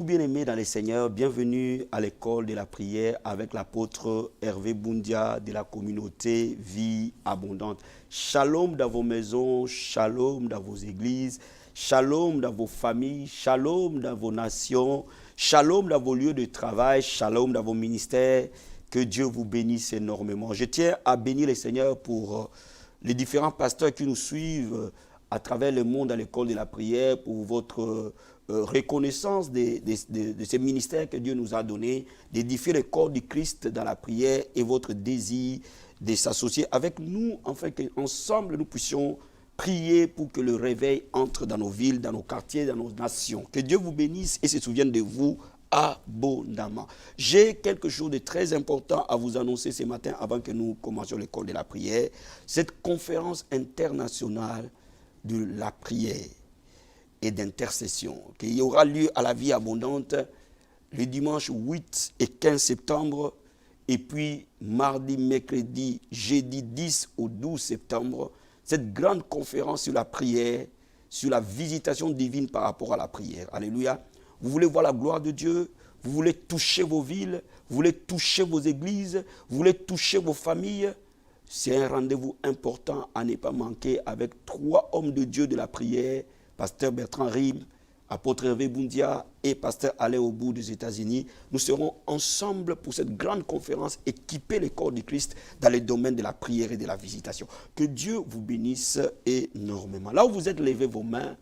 bien-aimés dans les Seigneurs, bienvenue à l'école de la prière avec l'apôtre Hervé Boundia de la communauté Vie Abondante. Shalom dans vos maisons, shalom dans vos églises, shalom dans vos familles, shalom dans vos nations, shalom dans vos lieux de travail, shalom dans vos ministères. Que Dieu vous bénisse énormément. Je tiens à bénir les Seigneurs pour les différents pasteurs qui nous suivent à travers le monde à l'école de la prière, pour votre reconnaissance de ces ministères que Dieu nous a donnés, d'édifier le corps du Christ dans la prière et votre désir de s'associer avec nous, afin qu'ensemble nous puissions prier pour que le réveil entre dans nos villes, dans nos quartiers, dans nos nations. Que Dieu vous bénisse et se souvienne de vous abondamment. J'ai quelque chose de très important à vous annoncer ce matin avant que nous commencions l'école de la prière. Cette conférence internationale de la prière et d'intercession qui aura lieu à la Vie Abondante le dimanche 8 et 15 septembre et puis mardi, mercredi, jeudi 10 au 12 septembre. Cette grande conférence sur la prière, sur la visitation divine par rapport à la prière. Alléluia. Vous voulez voir la gloire de Dieu, vous voulez toucher vos villes, vous voulez toucher vos églises, vous voulez toucher vos familles. C'est un rendez-vous important à ne pas manquer avec 3 hommes de Dieu de la prière, pasteur Bertrand Rim, apôtre Hervé Boundia et pasteur Alain Aubout des États-Unis. Nous serons ensemble pour cette grande conférence, équiper le corps du Christ dans les domaines de la prière et de la visitation. Que Dieu vous bénisse énormément. Là où vous êtes, levez vos mains.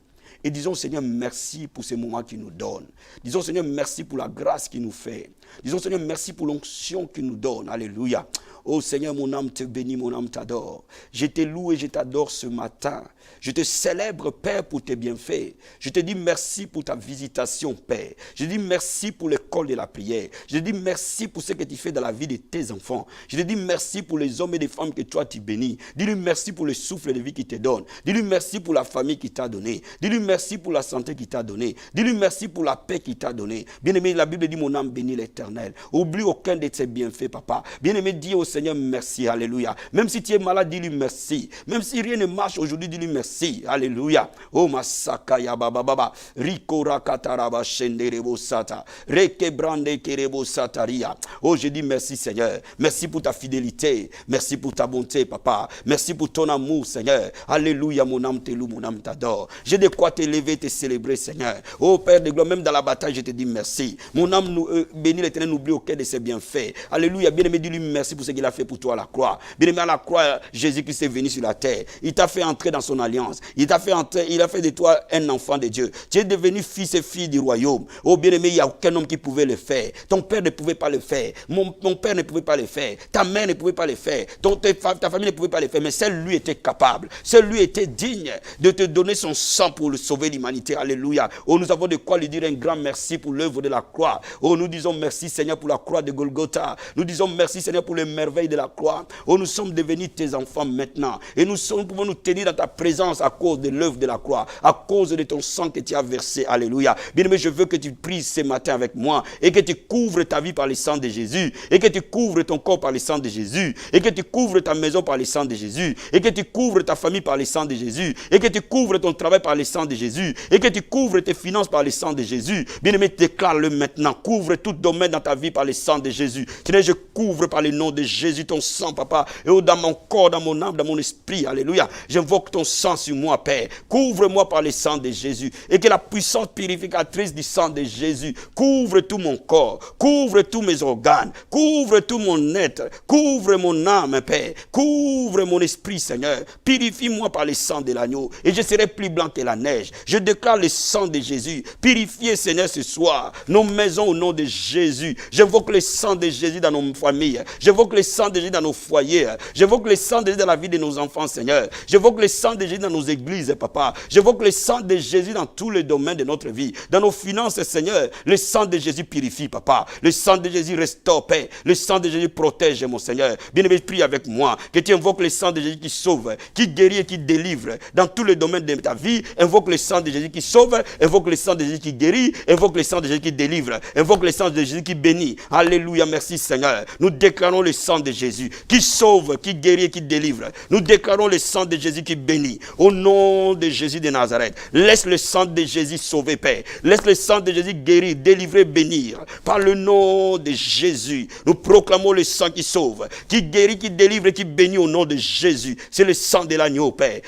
Et disons, Seigneur, merci pour ces moments qu'il nous donne. Disons, Seigneur, merci pour la grâce qu'il nous fait. Disons, Seigneur, merci pour l'onction qu'il nous donne. Alléluia. Oh Seigneur, mon âme te bénit, mon âme t'adore. Je te loue et je t'adore ce matin. Je te célèbre, Père, pour tes bienfaits. Je te dis merci pour ta visitation, Père. Je te dis merci pour l'école de la prière. Je te dis merci pour ce que tu fais dans la vie de tes enfants. Je te dis merci pour les hommes et les femmes que toi tu bénis. Dis-lui merci pour le souffle de vie qu'il te donne. Dis-lui merci pour la famille qu'il t'a donnée. Dis-lui merci pour la santé qu'il t'a donnée. Dis-lui merci pour la paix qu'il t'a donnée. Bien-aimé, la Bible dit mon âme bénit l'Éternel. Oublie aucun de ses bienfaits, papa. Bien-aimé, dis au Seigneur merci, alléluia. Même si tu es malade, dis-lui merci. Même si rien ne marche aujourd'hui, dis-lui merci, alléluia. Oh masaka ya baba baba, riko rakataraba shenderebo sata, rekebrande kerebo sataria. Oh, je dis merci Seigneur. Merci pour ta fidélité. Merci pour ta bonté, papa. Merci pour ton amour, Seigneur. Alléluia, mon âme te loue, mon âme t'adore. J'ai de quoi t'élever, te célébrer, Seigneur. Oh Père de gloire, même dans la bataille, je te dis merci. Mon âme bénit l'Éternel, n'oublie aucun de ses bienfaits. Alléluia, bien-aimé, dis-lui merci pour ce qu'il a fait pour toi à la croix. Bien-aimé, à la croix, Jésus-Christ est venu sur la terre. Il t'a fait entrer dans son alliance. Il t'a fait entrer, il a fait de toi un enfant de Dieu. Tu es devenu fils et fille du royaume. Oh bien-aimé, il n'y a aucun homme qui pouvait le faire. Ton père ne pouvait pas le faire. Mon père ne pouvait pas le faire. Ta mère ne pouvait pas le faire. Ta famille ne pouvait pas le faire. Mais seul lui était capable. Seul lui était digne de te donner son sang pour le sauver l'humanité. Alléluia. Oh, nous avons de quoi lui dire un grand merci pour l'œuvre de la croix. Oh, nous disons merci Seigneur pour la croix de Golgotha. Nous disons merci Seigneur pour les merveilles de la croix. Oh, nous sommes devenus tes enfants maintenant. Et nous pouvons nous tenir dans ta présence à cause de l'œuvre de la croix, à cause de ton sang que tu as versé. Alléluia. Bien-aimé, je veux que tu pries ce matin avec moi et que tu couvres ta vie par le sang de Jésus, et que tu couvres ton corps par le sang de Jésus, et que tu couvres ta maison par le sang de Jésus, et que tu couvres ta famille par le sang de Jésus, et que tu couvres ton travail par le sang de Jésus, et que tu couvres tes finances par le sang de Jésus. Bien-aimé, déclare-le maintenant. Couvre tout domaine dans ta vie par le sang de Jésus. Seigneur, je couvre par le nom de Jésus ton sang, papa, et dans mon corps, dans mon âme, dans mon esprit. Alléluia. J'invoque ton sang sur moi, Père. Couvre-moi par le sang de Jésus, et que la puissance purificatrice du sang de Jésus couvre tout mon corps, couvre tous mes organes, couvre tout mon être, couvre mon âme, Père, couvre mon esprit, Seigneur. Purifie-moi par le sang de l'agneau, et je serai plus blanc que la neige. Je déclare le sang de Jésus. Purifiez, Seigneur, ce soir nos maisons au nom de Jésus. J'invoque le sang de Jésus dans nos familles. J'invoque le sang de Jésus dans nos foyers. J'invoque le sang de Jésus dans la vie de nos enfants, Seigneur. J'invoque le sang de Jésus dans nos églises, papa. J'invoque le sang de Jésus dans tous les domaines de notre vie. Dans nos finances, Seigneur. Le sang de Jésus purifie, papa. Le sang de Jésus restaure, Père. Le sang de Jésus protège, mon Seigneur. Bien-aimé, prie avec moi. Que tu invoques le sang de Jésus qui sauve, qui guérit et qui délivre. Dans tous les domaines de ta vie, invoque le sang de Jésus qui sauve. Invoque le sang de Jésus qui guérit. Invoque le sang de Jésus qui délivre. Invoque le sang de Jésus qui bénit. Alléluia, merci Seigneur. Nous déclarons le sang sang de Jésus qui sauve, qui guérit, qui délivre. Nous déclarons le sang de Jésus qui bénit. Au nom de Jésus de Nazareth, laisse le sang de Jésus sauver, Père. Laisse le sang de Jésus guérir, délivrer, bénir. Par le nom de Jésus, nous proclamons le sang qui sauve, qui guérit, qui délivre et qui bénit au nom de Jésus. C'est le sang de l'agneau, Père.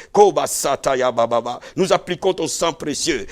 Nous appliquons ton sang précieux.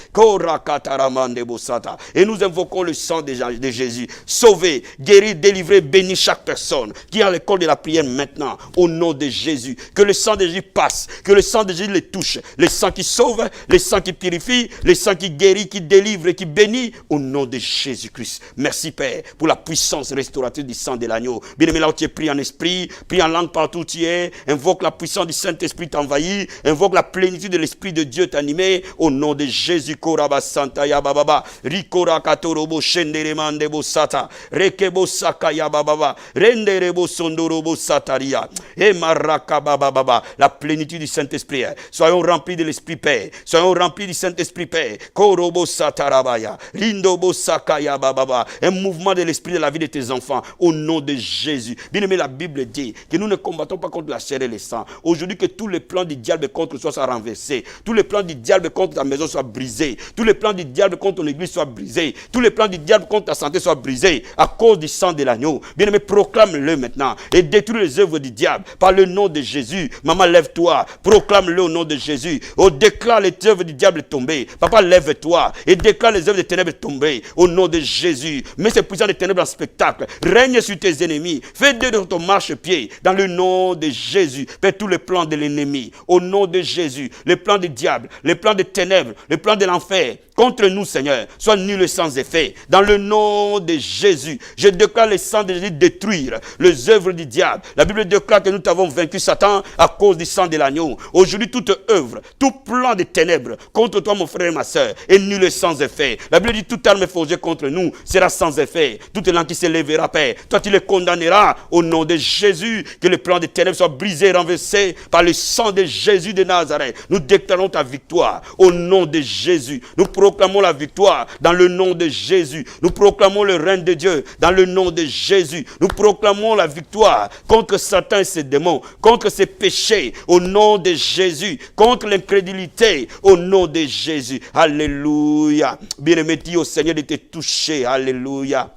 Et nous invoquons le sang de Jésus. Sauver, guérir, délivrer, bénir chaque personne qui est à l'école de la prière maintenant. Au nom de Jésus. Que le sang de Jésus passe. Que le sang de Jésus les touche. Le sang qui sauve, le sang qui purifie, le sang qui guérit, qui délivre et qui bénit. Au nom de Jésus-Christ. Merci Père pour la puissance restauratrice du sang de l'agneau. Bien-aimé, là où tu es pris en esprit, pris en langue partout où tu es, invoque la puissance du Saint-Esprit t'envahit, invoque la plénitude de l'Esprit de Dieu t'animer. Au nom de Jésus, Koraba Santa Yababa, Rikora Katorobo Shenderemandebo Sata, Rekebo Saka Yababa, Renderebo Sondorobo Sataria, et Maraka Baba, la plénitude du Saint-Esprit. Soyons remplis de l'Esprit Père, soyons remplis du Saint-Esprit Père, Korobo Satarabaya, Rindobo Saka Yababa, un mouvement de l'Esprit de la vie de tes enfants, au nom de Jésus. Bien aimé, la Bible dit que nous ne combattons pas contre la chair et le sang. Aujourd'hui, que tous les plans du diable contre toi soient renversés, tous les plans du diable contre ta maison soient brisés, tous les plans du diable contre ton église soient brisés, tous les plans du diable contre ta santé soient brisés à cause du sang de l'agneau. Bien aimé, proclame-le maintenant et détruis les œuvres du diable par le nom de Jésus. Maman, lève-toi, proclame-le au nom de Jésus. Oh, déclare les œuvres du diable tombées. Papa, lève-toi et déclare les œuvres des ténèbres tombées au nom de Jésus. Mets ces puissants des ténèbres en spectacle. Règne sur tes ennemis. Fais de ton marche-pied dans le nom de Jésus. Fais tous les plans de l'ennemi au nom de Jésus. Les plans du diable, les plans des ténèbres, les plans de l'enfer contre nous, Seigneur, soient nuls et sans effet. Dans le nom de Jésus, je déclare le sang de Jésus détruire les œuvres du diable. La Bible déclare que nous avons vaincu Satan à cause du sang de l'agneau. Aujourd'hui, toute œuvre, tout plan de ténèbres contre toi, mon frère et ma soeur, est nul et sans effet. La Bible dit toute arme forgée contre nous sera sans effet. Toute langue qui se lèvera, Père, toi tu les condamneras au nom de Jésus. Que le plan des ténèbres soit brisé et renversé par le sang de Jésus de Nazareth. Nous déclarons ta victoire au nom de Jésus. Nous proclamons la victoire dans le nom de Jésus. Nous proclamons le règne de Dieu dans le nom de Jésus. Nous proclamons la victoire contre Satan et ses démons, contre ses péchés au nom de Jésus, contre l'incrédulité au nom de Jésus. Alléluia. Bien-aimé, dis au Seigneur de te toucher. Alléluia.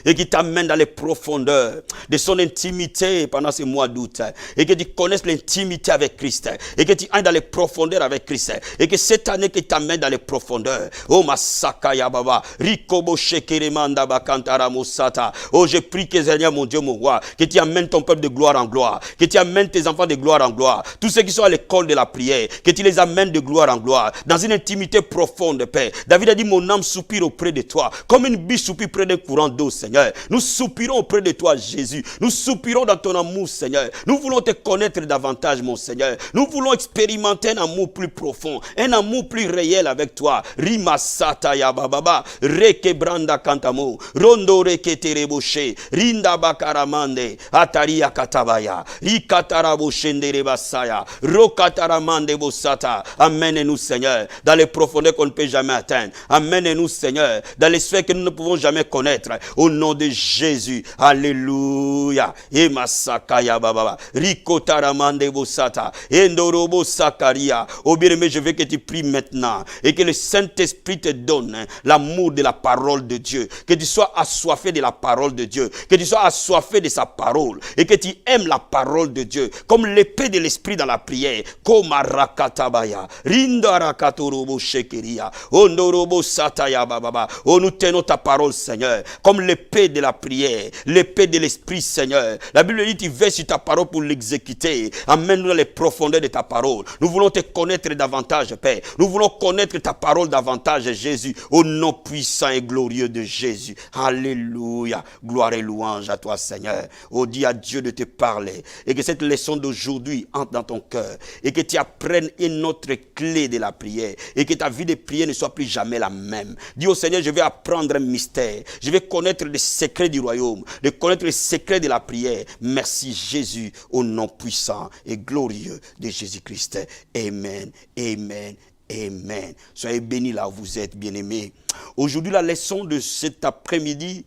Et qui t'amène dans les profondeurs de son intimité pendant ce mois d'août, et que tu connaisses l'intimité avec Christ, et que tu ailles dans les profondeurs avec Christ, et que cette année qui t'amène dans les profondeurs, oh Masaka Yababa, Rikobo Shekeremanda Bakantara Mosata, oh je prie que Seigneur mon Dieu mon roi, que tu amènes ton peuple de gloire en gloire, que tu amènes tes enfants de gloire en gloire, tous ceux qui sont à l'école de la prière, que tu les amènes de gloire en gloire, dans une intimité profonde, Père. David a dit, mon âme soupire auprès de toi, comme une biche soupire près d'un courant d'eau, Seigneur. Nous soupirons auprès de toi, Jésus. Nous soupirons dans ton amour, Seigneur. Nous voulons te connaître davantage, mon Seigneur. Nous voulons expérimenter un amour plus profond, un amour plus réel avec toi. Rima sata ya bababa, reke branda kantamo, rondo reke tereboshe, rinda bakaramande, ataria katabaya, rikataraboshendere basaya, rokataramande bosata. Amène-nous, Seigneur, dans les profondeurs qu'on ne peut jamais atteindre. Amène-nous, Seigneur, dans les sphères que nous ne pouvons jamais connaître. Au nom de Jésus, alléluia. Et masakaya baba, rikotaramande bosata, endorobo sakaria. Oh bien-aimé, je veux que tu pries maintenant et que le Saint-Esprit te donne l'amour de la parole de Dieu, que tu sois assoiffé de la parole de Dieu, que tu sois assoiffé de sa parole et que tu aimes la parole de Dieu comme l'épée de l'esprit dans la prière. Komarakatabaya, rindarakatorobo shekeria, ondorobo sataya baba. Oh, nous tenons ta parole, Seigneur, comme l'épée de la prière, l'épée de l'esprit, Seigneur. La Bible dit, tu veilles sur ta parole pour l'exécuter. Amène-nous dans les profondeurs de ta parole. Nous voulons te connaître davantage, Père. Nous voulons connaître ta parole davantage, Jésus, au nom puissant et glorieux de Jésus. Alléluia. Gloire et louange à toi, Seigneur. Oh, dis à Dieu de te parler et que cette leçon d'aujourd'hui entre dans ton cœur et que tu apprennes une autre clé de la prière et que ta vie de prière ne soit plus jamais la même. Dis au Seigneur, je vais apprendre un mystère. Je vais connaître les secrets du royaume, de connaître les secrets de la prière. Merci Jésus, au nom puissant et glorieux de Jésus-Christ. Amen, amen, amen. Soyez bénis là où vous êtes, bien-aimés. Aujourd'hui, la leçon de cet après-midi,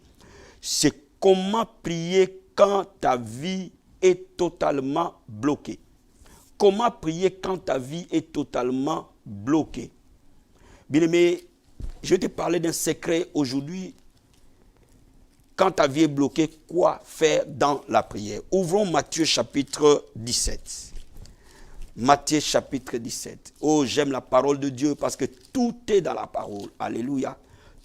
c'est comment prier quand ta vie est totalement bloquée? Comment prier quand ta vie est totalement bloquée? Bien-aimé, je vais te parler d'un secret aujourd'hui. Quand ta vie est bloquée, quoi faire dans la prière? Ouvrons Matthieu chapitre 17. Matthieu chapitre 17. Oh, j'aime la parole de Dieu parce que tout est dans la parole. Alléluia.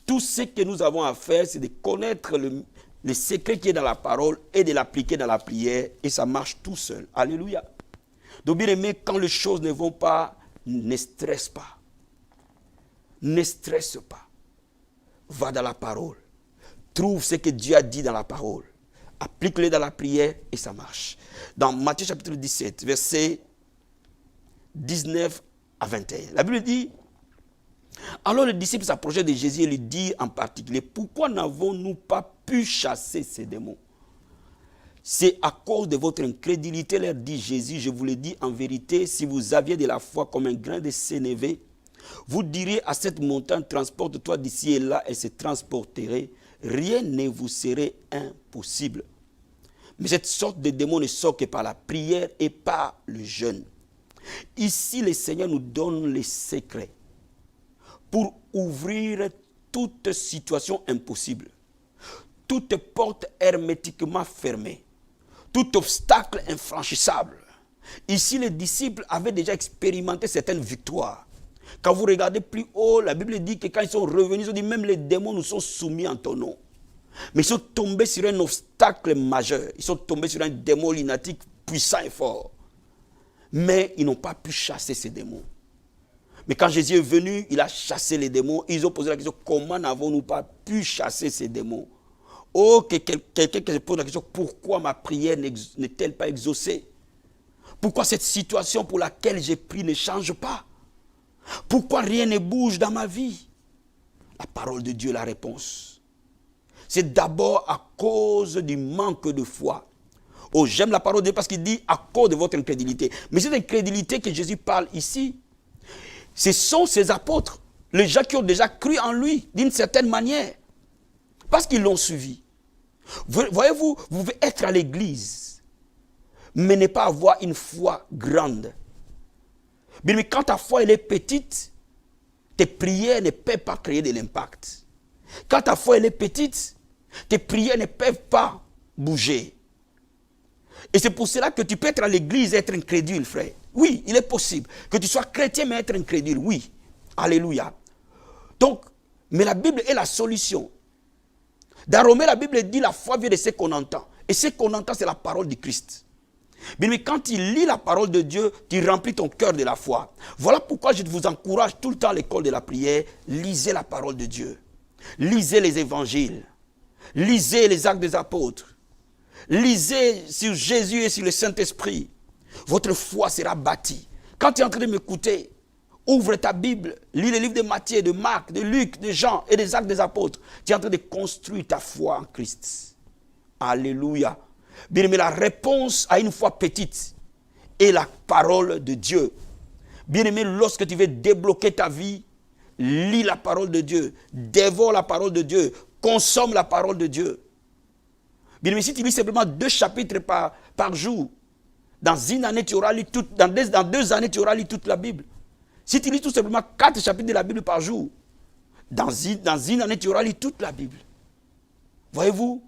Tout ce que nous avons à faire, c'est de connaître le secret qui est dans la parole et de l'appliquer dans la prière. Et ça marche tout seul. Alléluia. Donc, bien aimé, quand les choses ne vont pas, ne stresse pas. Ne stresse pas. Va dans la parole. Trouve ce que Dieu a dit dans la parole. Applique-le dans la prière et ça marche. Dans Matthieu chapitre 17, verset 19 à 21. La Bible dit, alors les disciples s'approchaient de Jésus et lui dirent en particulier, pourquoi n'avons-nous pas pu chasser ces démons? C'est à cause de votre incrédulité, leur dit Jésus, je vous le dis en vérité, si vous aviez de la foi comme un grain de sénévé, vous diriez à cette montagne, transporte-toi d'ici et là, elle se transporterait. Rien ne vous serait impossible. Mais cette sorte de démon ne sort que par la prière et par le jeûne. Ici, le Seigneur nous donne les secrets pour ouvrir toute situation impossible, toute porte hermétiquement fermée, tout obstacle infranchissable. Ici, les disciples avaient déjà expérimenté certaines victoires. Quand vous regardez plus haut, la Bible dit que quand ils sont revenus, ils ont dit même les démons nous sont soumis en ton nom. Mais ils sont tombés sur un obstacle majeur. Ils sont tombés sur un démon lunatique puissant et fort. Mais ils n'ont pas pu chasser ces démons. Mais quand Jésus est venu, il a chassé les démons. Ils ont posé la question, comment n'avons-nous pas pu chasser ces démons? Oh, quelqu'un qui se pose la question, pourquoi ma prière n'est-elle pas exaucée? Pourquoi cette situation pour laquelle j'ai prié ne change pas? Pourquoi rien ne bouge dans ma vie? La parole de Dieu est la réponse. C'est d'abord à cause du manque de foi. Oh, j'aime la parole de Dieu parce qu'il dit à cause de votre incrédulité. Mais cette incrédulité que Jésus parle ici, ce sont ses apôtres, les gens qui ont déjà cru en lui d'une certaine manière, parce qu'ils l'ont suivi. Voyez-vous, vous pouvez être à l'église, mais ne pas avoir une foi grande. Mais quand ta foi elle est petite, tes prières ne peuvent pas créer de l'impact. Quand ta foi elle est petite, tes prières ne peuvent pas bouger. Et c'est pour cela que tu peux être à l'église et être incrédule, frère. Oui, il est possible que tu sois chrétien mais être incrédule, oui. Alléluia. Donc, mais la Bible est la solution. Dans Romains, la Bible dit la foi vient de ce qu'on entend. Et ce qu'on entend, c'est la parole du Christ. Mais quand tu lis la parole de Dieu, tu remplis ton cœur de la foi. Voilà pourquoi je vous encourage tout le temps à l'école de la prière. Lisez la parole de Dieu. Lisez les évangiles. Lisez les actes des apôtres. Lisez sur Jésus et sur le Saint-Esprit. Votre foi sera bâtie. Quand tu es en train de m'écouter, ouvre ta Bible, lis les livres de Matthieu, de Marc, de Luc, de Jean et des actes des apôtres. Tu es en train de construire ta foi en Christ. Alléluia. Bien aimé, la réponse à une foi petite est la parole de Dieu. Bien aimé, lorsque tu veux débloquer ta vie, lis la parole de Dieu, dévore la parole de Dieu, consomme la parole de Dieu. Bien aimé, si tu lis simplement 2 chapitres par jour, dans une année, tu auras lu dans 2 années, tu auras lu toute la Bible. Si tu lis tout simplement 4 chapitres de la Bible par jour, dans une année, tu auras lu toute la Bible. Voyez-vous?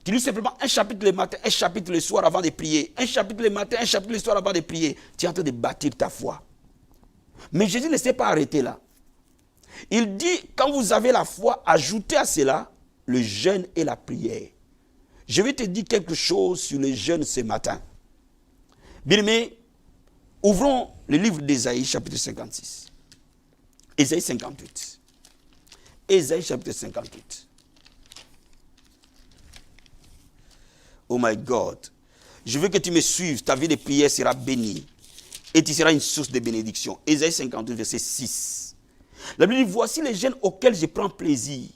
Tu lis simplement un chapitre le matin, un chapitre le soir avant de prier. Un chapitre le matin, un chapitre le soir avant de prier. Tu es en train de bâtir ta foi. Mais Jésus ne s'est pas arrêté là. Il dit, quand vous avez la foi, ajoutez à cela le jeûne et la prière. Je vais te dire quelque chose sur le jeûne ce matin. Bien aimé, ouvrons le livre d'Ésaïe, chapitre 56. Ésaïe 58. Ésaïe, chapitre 58. Oh my God. Je veux que tu me suives. Ta vie de prière sera bénie. Et tu seras une source de bénédiction. Ésaïe 58, verset 6. La Bible dit, voici les chaînes auxquelles je prends plaisir.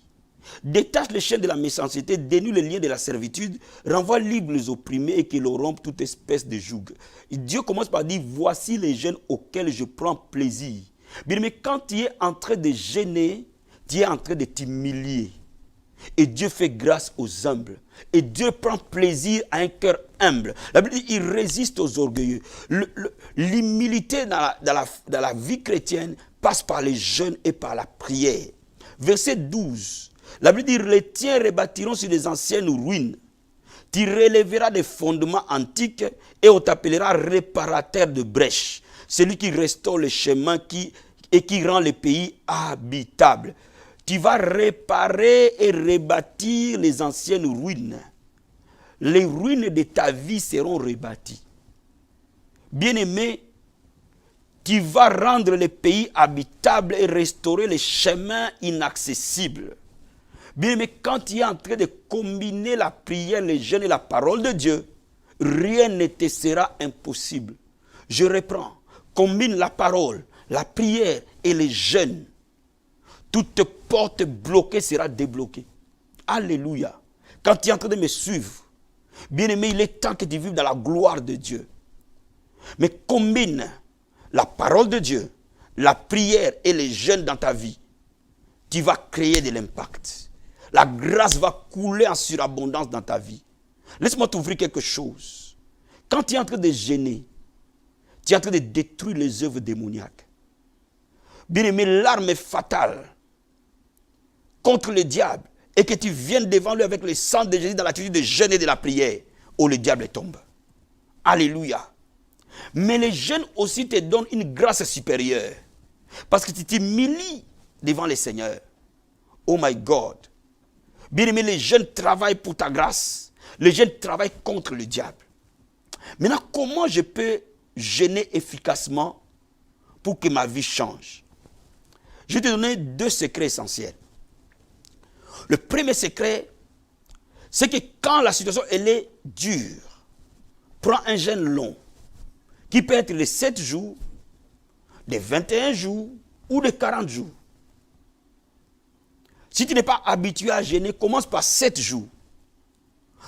Détache les chaînes de la méchanceté, dénoue les liens de la servitude, renvoie libre les opprimés et qu'il rompe toute espèce de joug. Dieu commence par dire, voici les chaînes auxquelles je prends plaisir. Bien, mais quand tu es en train de gêner, tu es en train de t'humilier. Et Dieu fait grâce aux humbles. Et Dieu prend plaisir à un cœur humble. La Bible dit qu'il résiste aux orgueilleux. L'humilité dans la vie chrétienne passe par les jeûnes et par la prière. Verset 12. La Bible dit, les tiens rebâtiront sur les anciennes ruines. Tu relèveras des fondements antiques et on t'appellera réparateur de brèches. Celui qui restaure les chemins et qui rend les pays habitables. Tu vas réparer et rebâtir les anciennes ruines. Les ruines de ta vie seront rebâties. Bien-aimé, tu vas rendre les pays habitables et restaurer les chemins inaccessibles. Bien-aimé, quand tu es en train de combiner la prière, les jeûnes et la parole de Dieu, rien ne te sera impossible. Je reprends. Combine la parole, la prière et les jeûnes. Toute porte bloquée sera débloquée. Alléluia. Quand tu es en train de me suivre, bien-aimé, il est temps que tu vives dans la gloire de Dieu. Mais combine la parole de Dieu, la prière et les jeûnes dans ta vie. Tu vas créer de l'impact. La grâce va couler en surabondance dans ta vie. Laisse-moi t'ouvrir quelque chose. Quand tu es en train de gêner, tu es en train de détruire les œuvres démoniaques. Bien-aimé, l'arme est fatale contre le diable et que tu viennes devant lui avec le sang de Jésus dans l'attitude de jeûne et de la prière, où le diable tombe. Alléluia. Mais les jeûnes aussi te donnent une grâce supérieure. Parce que tu t'humilies devant le Seigneur. Oh my God. Bien-aimé, les jeûnes travaillent pour ta grâce. Les jeûnes travaillent contre le diable. Maintenant, comment je peux jeûner efficacement pour que ma vie change? Je vais te donner 2 secrets essentiels. Le premier secret, c'est que quand la situation elle est dure, prends un jeûne long, qui peut être de 7 jours, de 21 jours ou de 40 jours. Si tu n'es pas habitué à jeûner, commence par 7 jours.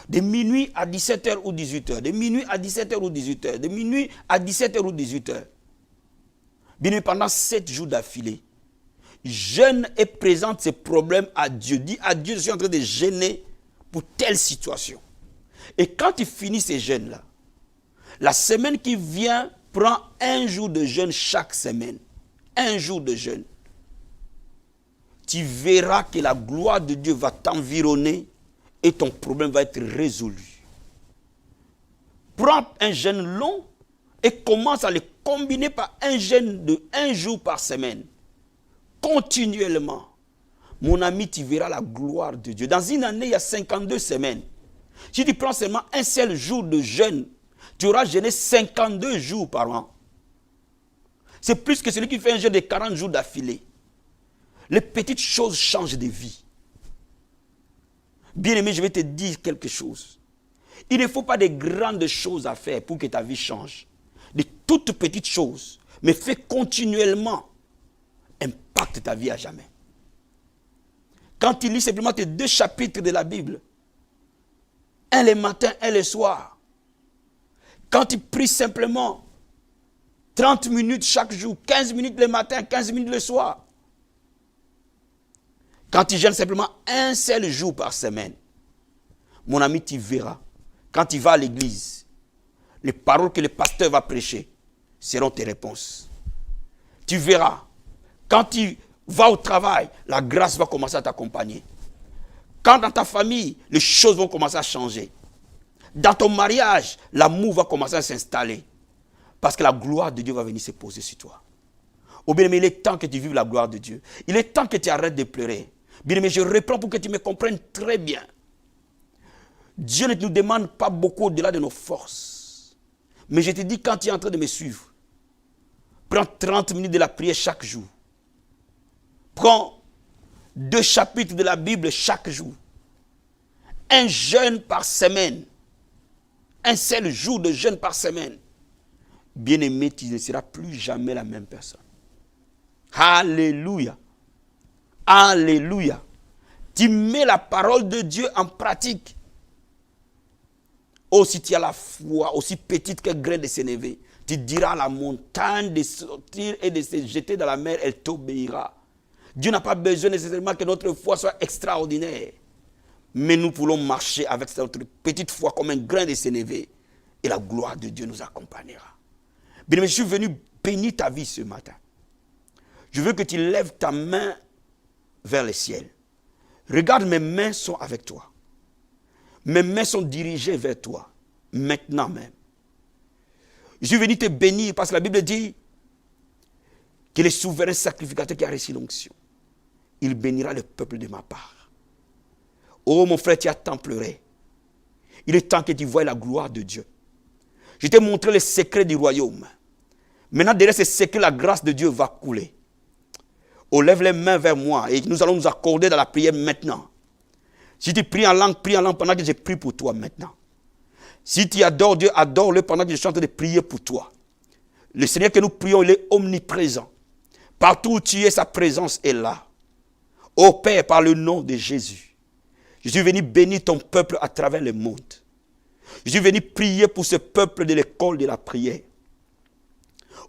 De minuit à 17h ou 18h. De minuit à 17h ou 18h. De minuit à 17h ou 18h. Bien, pendant 7 jours d'affilée, jeûne et présente ses problèmes à Dieu. Dis à Dieu, je suis en train de jeûner pour telle situation. Et quand tu finis ces jeûnes-là, la semaine qui vient, prends 1 jour de jeûne chaque semaine. 1 jour de jeûne. Tu verras que la gloire de Dieu va t'environner et ton problème va être résolu. Prends un jeûne long et commence à le combiner par un jeûne de 1 jour par semaine. Continuellement. Mon ami, tu verras la gloire de Dieu. Dans une année, il y a 52 semaines. Si tu prends seulement un seul jour de jeûne, tu auras jeûné 52 jours par an. C'est plus que celui qui fait un jeûne de 40 jours d'affilée. Les petites choses changent de vie. Bien-aimé, je vais te dire quelque chose. Il ne faut pas de grandes choses à faire pour que ta vie change. De toutes petites choses, mais fais continuellement, impacte ta vie à jamais. Quand tu lis simplement tes 2 chapitres de la Bible, un le matin, un le soir, quand tu pries simplement 30 minutes chaque jour, 15 minutes le matin, 15 minutes le soir, quand tu jeûnes simplement un seul jour par semaine, mon ami, tu verras, quand tu vas à l'église, les paroles que le pasteur va prêcher seront tes réponses. Tu verras, quand tu vas au travail, la grâce va commencer à t'accompagner. Quand dans ta famille, les choses vont commencer à changer. Dans ton mariage, l'amour va commencer à s'installer. Parce que la gloire de Dieu va venir se poser sur toi. Oh bien-aimé, il est temps que tu vives la gloire de Dieu. Il est temps que tu arrêtes de pleurer. Bien-aimé, je reprends pour que tu me comprennes très bien. Dieu ne nous demande pas beaucoup au-delà de nos forces. Mais je te dis, quand tu es en train de me suivre, prends 30 minutes de la prière chaque jour. Prends 2 chapitres de la Bible chaque jour. Un jeûne par semaine. Un seul jour de jeûne par semaine. Bien-aimé, tu ne seras plus jamais la même personne. Alléluia. Alléluia. Tu mets la parole de Dieu en pratique. Oh, si tu as la foi, aussi petite que grain de sénévé, tu diras à la montagne de sortir et de se jeter dans la mer, elle t'obéira. Dieu n'a pas besoin nécessairement que notre foi soit extraordinaire. Mais nous pouvons marcher avec notre petite foi comme un grain de sénévé. Et la gloire de Dieu nous accompagnera. Bien, je suis venu bénir ta vie ce matin. Je veux que tu lèves ta main vers le ciel. Regarde, mes mains sont avec toi. Mes mains sont dirigées vers toi. Maintenant même. Je suis venu te bénir parce que la Bible dit que le souverain sacrificateur qui a reçu l'onction, il bénira le peuple de ma part. Oh mon frère, tu as tant pleuré. Il est temps que tu voies la gloire de Dieu. Je t'ai montré les secrets du royaume. Maintenant, derrière ces secrets, la grâce de Dieu va couler. Oh, lève les mains vers moi et nous allons nous accorder dans la prière maintenant. Si tu pries en langue pendant que je prie pour toi maintenant. Si tu adores Dieu, adore-le pendant que je suis en train de prier pour toi. Le Seigneur que nous prions, il est omniprésent. Partout où tu es, sa présence est là. Ô Père, par le nom de Jésus, je suis venu bénir ton peuple à travers le monde. Je suis venu prier pour ce peuple de l'école de la prière.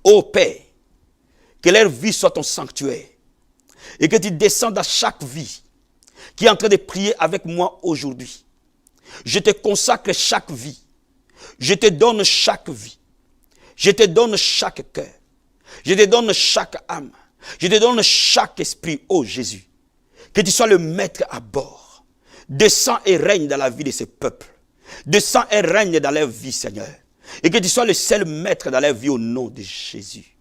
Ô Père, que leur vie soit ton sanctuaire. Et que tu descendes à chaque vie qui est en train de prier avec moi aujourd'hui. Je te consacre chaque vie. Je te donne chaque vie. Je te donne chaque cœur. Je te donne chaque âme. Je te donne chaque esprit, ô Jésus. Que tu sois le maître à bord. Descends et règne dans la vie de ce peuple. Descends et règne dans leur vie, Seigneur. Et que tu sois le seul maître dans leur vie au nom de Jésus.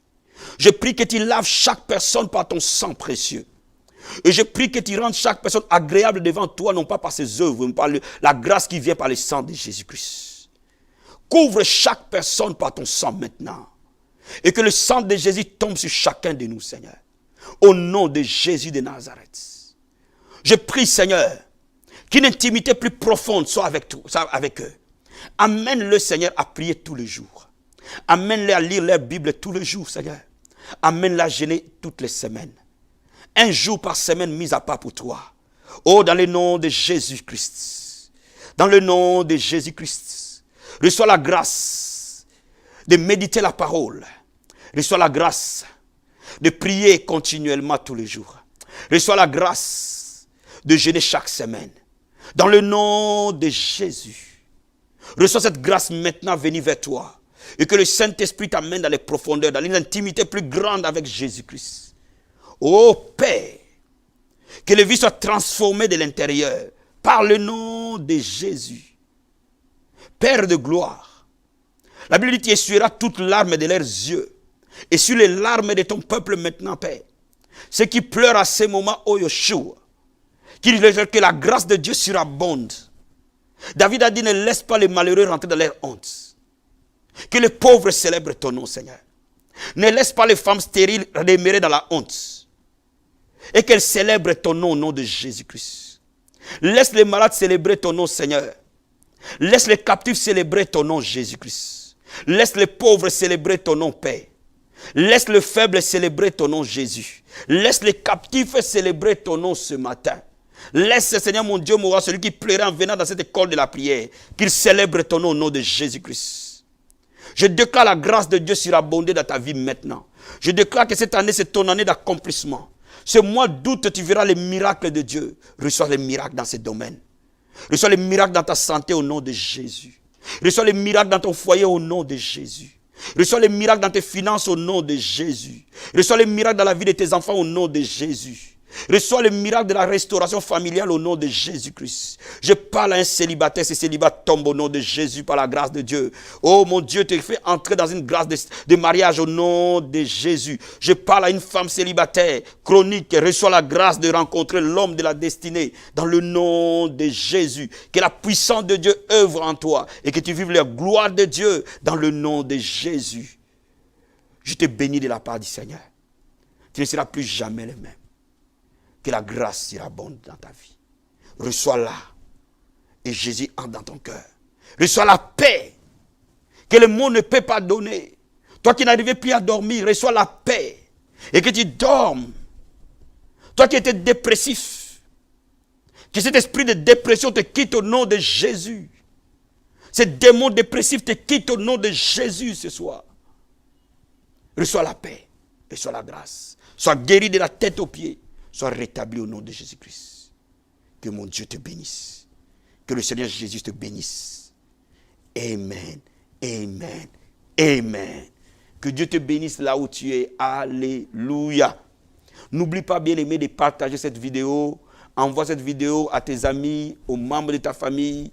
Je prie que tu laves chaque personne par ton sang précieux. Et je prie que tu rendes chaque personne agréable devant toi, non pas par ses œuvres, mais par la grâce qui vient par le sang de Jésus-Christ. Couvre chaque personne par ton sang maintenant. Et que le sang de Jésus tombe sur chacun de nous, Seigneur. Au nom de Jésus de Nazareth. Je prie, Seigneur, qu'une intimité plus profonde soit avec eux. Amène-le, Seigneur, à prier tous les jours. Amène-les à lire leur Bible tous les jours, Seigneur. Amène-les à jeûner toutes les semaines. Un jour par semaine mis à part pour toi. Oh, dans le nom de Jésus-Christ. Dans le nom de Jésus-Christ. Reçois la grâce de méditer la parole. Reçois la grâce de prier continuellement tous les jours. Reçois la grâce de jeûner chaque semaine. Dans le nom de Jésus. Reçois cette grâce maintenant venue vers toi. Et que le Saint-Esprit t'amène dans les profondeurs, dans l'intimité plus grande avec Jésus-Christ. Ô Père, que les vies soient transformées de l'intérieur par le nom de Jésus. Père de gloire, la Bible dit tu essuieras toutes larmes de leurs yeux. Et sur les larmes de ton peuple maintenant, Père. Ceux qui pleurent à ces moments, ô Yeshua, que la grâce de Dieu surabonde. David a dit, ne laisse pas les malheureux rentrer dans leur honte. Que les pauvres célèbrent ton nom, Seigneur. Ne laisse pas les femmes stériles demeurer dans la honte. Et qu'elles célèbrent ton nom au nom de Jésus-Christ. Laisse les malades célébrer ton nom, Seigneur. Laisse les captifs célébrer ton nom, Jésus-Christ. Laisse les pauvres célébrer ton nom, Père. Laisse le faible célébrer ton nom, Jésus. Laisse les captifs célébrer ton nom ce matin. Laisse, Seigneur mon Dieu, mon roi, celui qui pleurait en venant dans cette école de la prière, qu'il célèbre ton nom au nom de Jésus-Christ. Je déclare la grâce de Dieu surabonder dans ta vie maintenant. Je déclare que cette année, c'est ton année d'accomplissement. Ce mois d'août, tu verras les miracles de Dieu. Reçois les miracles dans ces domaines. Reçois les miracles dans ta santé au nom de Jésus. Reçois les miracles dans ton foyer au nom de Jésus. Reçois les miracles dans tes finances au nom de Jésus. Reçois les miracles dans la vie de tes enfants au nom de Jésus. Reçois le miracle de la restauration familiale au nom de Jésus-Christ. Je parle à un célibataire, ce célibat tombe au nom de Jésus par la grâce de Dieu. Oh mon Dieu, te fais entrer dans une grâce de mariage au nom de Jésus. Je parle à une femme célibataire, chronique, reçois la grâce de rencontrer l'homme de la destinée dans le nom de Jésus. Que la puissance de Dieu œuvre en toi et que tu vives la gloire de Dieu dans le nom de Jésus. Je te bénis de la part du Seigneur. Tu ne seras plus jamais le même. Que la grâce surabonde dans ta vie. Reçois-la. Et Jésus entre dans ton cœur. Reçois la paix que le monde ne peut pas donner. Toi qui n'arrivais plus à dormir, reçois la paix. Et que tu dormes. Toi qui étais dépressif. Que cet esprit de dépression te quitte au nom de Jésus. Ce démon dépressif te quitte au nom de Jésus ce soir. Reçois la paix. Reçois la grâce. Sois guéri de la tête aux pieds. Sois rétabli au nom de Jésus-Christ. Que mon Dieu te bénisse. Que le Seigneur Jésus te bénisse. Amen. Amen. Amen. Que Dieu te bénisse là où tu es. Alléluia. N'oublie pas, bien-aimé, de partager cette vidéo. Envoie cette vidéo à tes amis, aux membres de ta famille.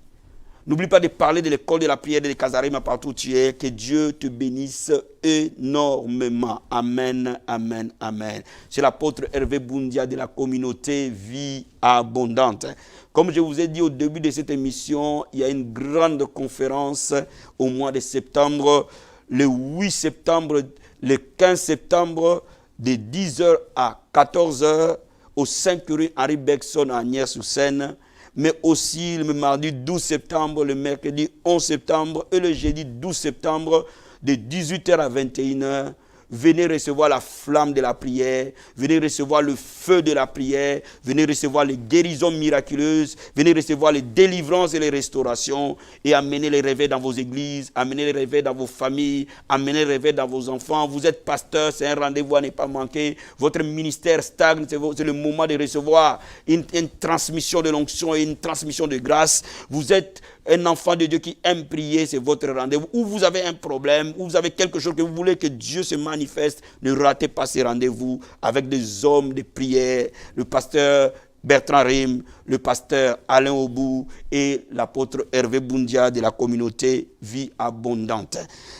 N'oublie pas de parler de l'école de la prière de Casarima partout où tu es. Que Dieu te bénisse énormément. Amen, amen, amen. C'est l'apôtre Hervé Boundia de la communauté Vie Abondante. Comme je vous ai dit au début de cette émission, il y a une grande conférence au mois de septembre. Le 8 septembre, le 15 septembre, de 10h à 14h, au 5 rue Henri Bergson à Agnières-sur-Seine. Mais aussi le mardi 12 septembre, le mercredi 11 septembre et le jeudi 12 septembre de 18h à 21h. Venez recevoir la flamme de la prière, venez recevoir le feu de la prière, venez recevoir les guérisons miraculeuses, venez recevoir les délivrances et les restaurations et amener les réveils dans vos églises, amener les réveils dans vos familles, amener les réveils dans vos enfants. Vous êtes pasteur, c'est un rendez-vous à ne pas manquer. Votre ministère stagne, c'est le moment de recevoir une transmission de l'onction et une transmission de grâce. Vous êtes un enfant de Dieu qui aime prier, c'est votre rendez-vous. Ou vous avez un problème, ou vous avez quelque chose que vous voulez que Dieu se manifeste, ne ratez pas ces rendez-vous avec des hommes de prière, le pasteur Bertrand Rim, le pasteur Alain Obou et l'apôtre Hervé Boundia de la communauté Vie Abondante.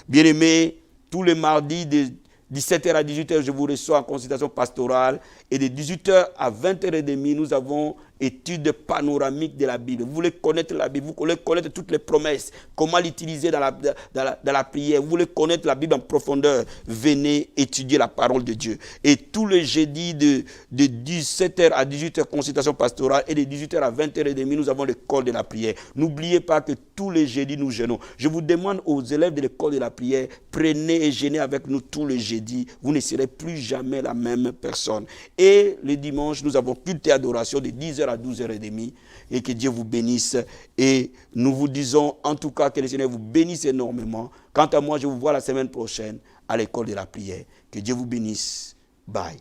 Bien-aimés, tous les mardis de 17h à 18h, je vous reçois en consultation pastorale et de 18h à 20h30, nous avons étude panoramique de la Bible. Vous voulez connaître la Bible, vous voulez connaître toutes les promesses, comment l'utiliser dans la prière, vous voulez connaître la Bible en profondeur, venez étudier la parole de Dieu. Et tous les jeudis de 17h à 18h, consultation pastorale, et de 18h à 20h30, nous avons l'école de la prière. N'oubliez pas que tous les jeudis, nous jeûnons. Je vous demande aux élèves de l'école de la prière, prenez et jeûnez avec nous tous les jeudis. Vous ne serez plus jamais la même personne. Et le dimanche, nous avons culte et adoration de 10h à 12h30 et que Dieu vous bénisse. Et nous vous disons en tout cas que le Seigneur vous bénisse énormément. Quant à moi, je vous vois la semaine prochaine à l'école de la prière. Que Dieu vous bénisse. Bye.